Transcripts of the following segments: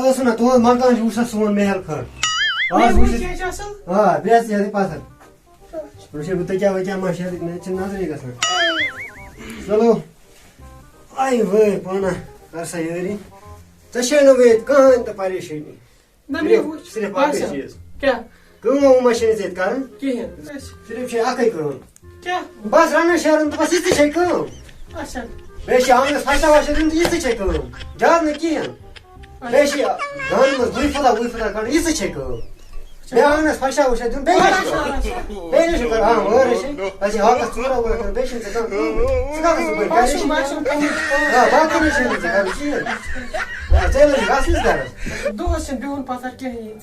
ٲsٕn na तुहंद मकान छ वुछ सोन महल खर आज वुछ हां बेस यदि पाथर वुछ तकिया वकिया मा छ न छ नजर गसन चलो आई वे पाना अरसा यरी तशेन वे कहां त परेशानी सिर्फ पाके चीज क्या कम मशीन से कारण किहन सिर्फ छ आकै करो क्या बस रन शहर त बस इति छ कम अच्छा बेश आंगन फाटा वाशे दिन इति छ कम जान न किहन बेश गान में दुई फुटा कर इति छ कम बे आंगन फाटा वाशे दिन बेश कर हां और छ अछि हां का चूरा वो कर बेश से कम सिका का सुपर कर हां बात नहीं छ कर छी चल गासिस कर दोस बिहुन पथर किहन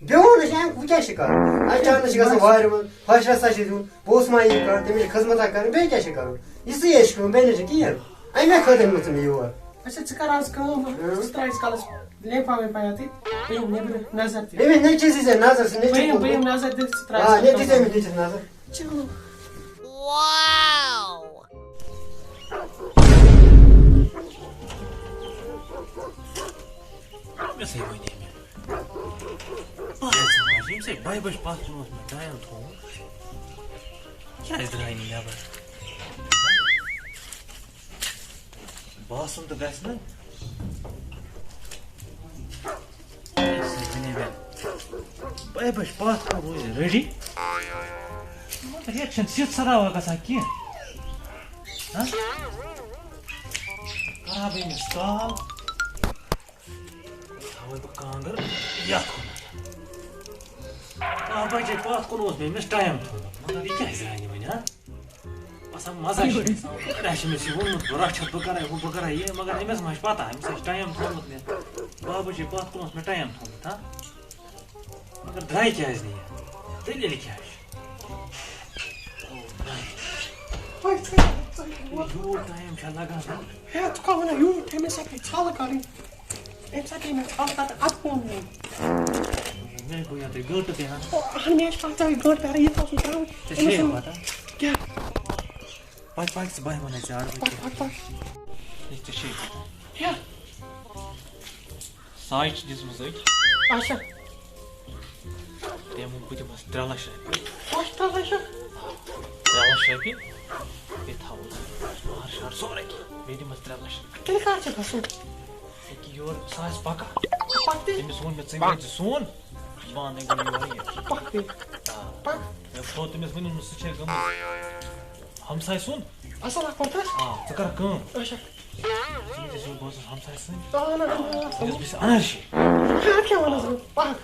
बेहुन छ कुछ शिकार अचानक छ गस वार में फाटा सा छ दिन पोस माई कर तमी खिदमत कर बे क्या छ कर इसी एश को बेने छ किहन आई मैं खदम में तुम यो अच्छा च कर आज काम स्ट्राइक्स कलस ले पावे पायाती बेम नेबर नजर दे बेम नहीं चीज से नजर से नहीं बेम नजर दे स्ट्राइक्स हां नहीं चीज में नहीं नजर चलो वाओ मैं सही वही नहीं मैं से बाय बाय पास में टाइम थो क्या इस तरह नहीं यार बॉस तो गैस ना बाय बाय पास को रेडी रिएक्शन सिर्फ सरा होगा साकी हां खराब है इंस्टॉल वो कांगर या अब जे पास को में टाइम थो मगर ये क्या है नहीं वना असम मजा रश में से वो रक्षत बकरा वो बकरा ये मगर एमस मच पता है एमस टाइम थो में बाबू जी पास को में टाइम थो था मगर ड्राई क्या है नहीं तेल लिखा है यू टाइम छ लगा है तो कौन है यू टाइम से के छाल करी एक सेकंड में छाल कर अटकोन मैं को याद गलत थे हां हमें पता है गलत कर ये तो सुनाओ ये पता क्या पाँच से बाय होने चार बजे इस शे क्या साइट दिस मसक अच्छा ते मुझे कुछ बस ड्रालश अच्छा की ये था वो हर सोरे की मेरी मत ड्रालश क्या कहा छ कसो कि योर साइज पका पकते इन सोन में चाहिए सोन बांध गई ये पकते पक मैं फोटो में मैंने मुझसे चेक गम हमसाय सुन असल पकते हां चकर कम अच्छा ये जो बॉस हमसाय सुन ना ये बस अनर्जी क्या वाला पक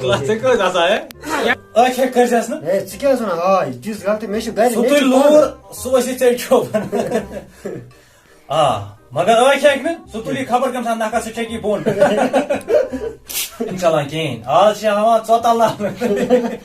क्लासिक ऐसा है अच्छा कर जास ना ए क्या सुना हां जिस गलती में घर सो तो लोर सो से चेक छो हां मगर आ क्या है सो तुली खबर कम सा नाका से चेक की बोन इंशाल्लाह केन आज शाम 14